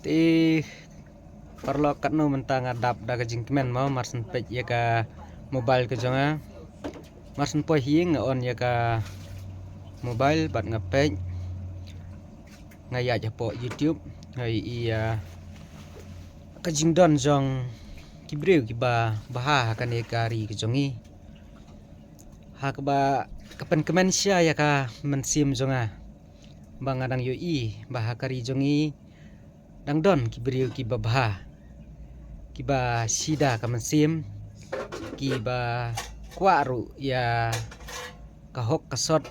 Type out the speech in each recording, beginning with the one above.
Ti perlu kanu mentang adap daga jingkmen mau marsen pej ya ka mobile ke jonga marsen po hiing on ya ka mobile bat ngapej ngaya ja po YouTube ngai iya ka jingdon jong kibriu kiba baha kan ya kari ke jongi ha ka ba kapen kemen sia ya ka mensim jonga bangadang yo i baha kari jongi dangdon kibriu kiba baha kiba sida ka mensim kiba kwaru ya kahok kasot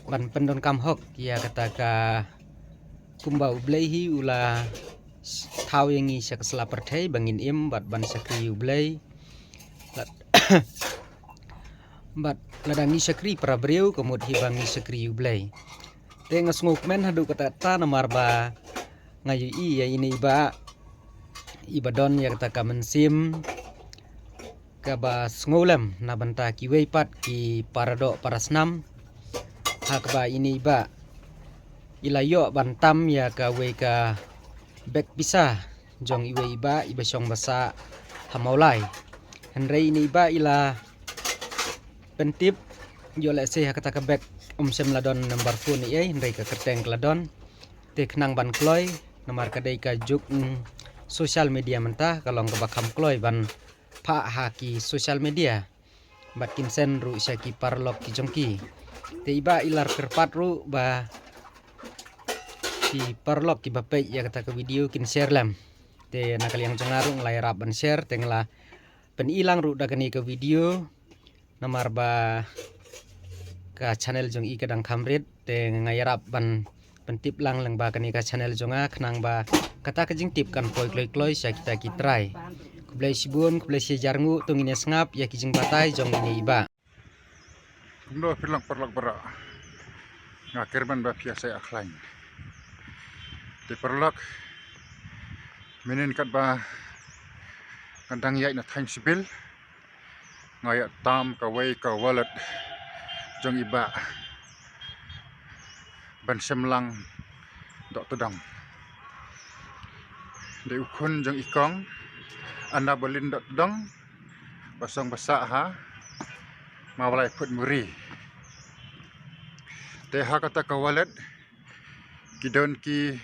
ban pendon kam hok ya kata ka kumba ublehi ula thau yangi sak selaperthai bangin im bat ban sakri ublei bat ladangi sakri prabreu komod hibangi sakri ublei tengas ngukmen hadu kata ta namar ba ngayu i ya ini ba ibadon ya kata ka mensim kaba ngolem na banta ki weipat ki parado parasnam hakba ini ba ilayo bantam ya ka we ka bek bisa jong iwe iba iba syong basa hamaulai henrei ini ba ila pentip yo le se hakata ka bek sem ladon nomor phone ni henrei ka kerteng ladon te knang ban kloy nomor kadai ka juk sosial media mentah kalong ka bakam kloy ban pa haki sosial media bakin sen ru syaki parlok ki jongki te iba ilar kerpat ru ba ki parlok ki bapai ya kata ke video kin share lam te nakal yang jongaru nglai rap ban share tengla pen ilang ru dagani ke video namar ba ka channel jong i kadang kamrit te ngai rap ban pentip lang lang ba kani ka channel jonga khnang ba kata ke jing tip kan poi kloi kloi sya kita ki try kublai sibun kublai sejarngu tungine ngap ya kijing batai jong ini iba kumdo pilang perlak bara ngakirban ba biasa akhlain di perlak menen kat ba kandang yai na thain sibil ngaya tam ka wei ka wallet jong iba ban semlang dok tudang de ukun jong ikong anda bolin dok tudang basong basa ha mawalai put muri te ha kata ka wallet kidon ki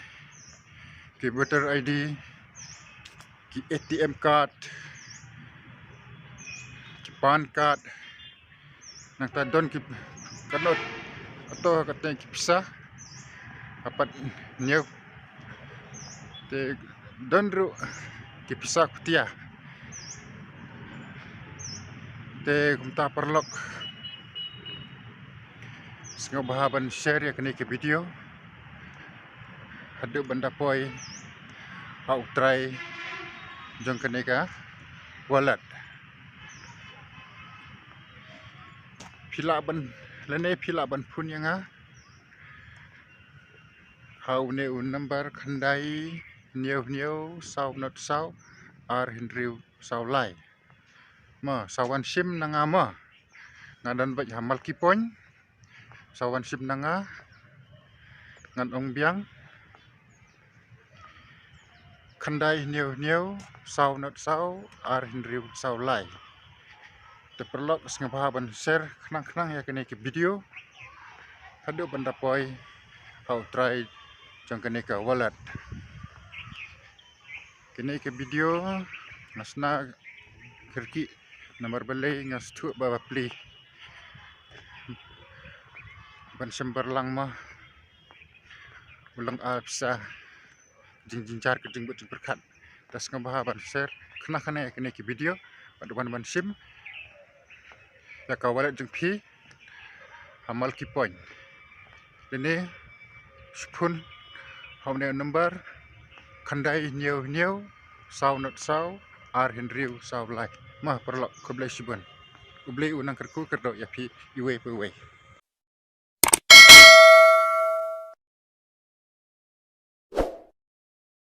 voter ID ki ATM card ki pan card nang ta don ki kanot atau kata ki pisah apat new te don ru ki pisah kutia te kumta perlok sengaja bahaban share ya kini ke video hadu benda poi hau try jong kini ka wallet pila ban lene pila ban pun yang hau ne un number khandai new sau not sau ar hinriu sau lai ma sawan sim nanga ma ngadan baj hamal kipon sawan sim nanga ngan ong biang khandai new sau not sau ar hinriu sau lai te perlok sengaja ban share knang ya kene ke video hadu benda poi hau try jong kene ka wallet kene ke video nasna kerki nomor belai ngas tu ba pli ban semberlang mah ulang bisa jinjar ke jing but berkat das ngabah ban share kena kene ke video pada ban sim ya ka wallet jeng pi hamal ki point ini spoon haune number khandai new sau not sau ar hinriu sau lai mah perlok kublai sibun ublei unang kerku kerdok ya pi iwe pe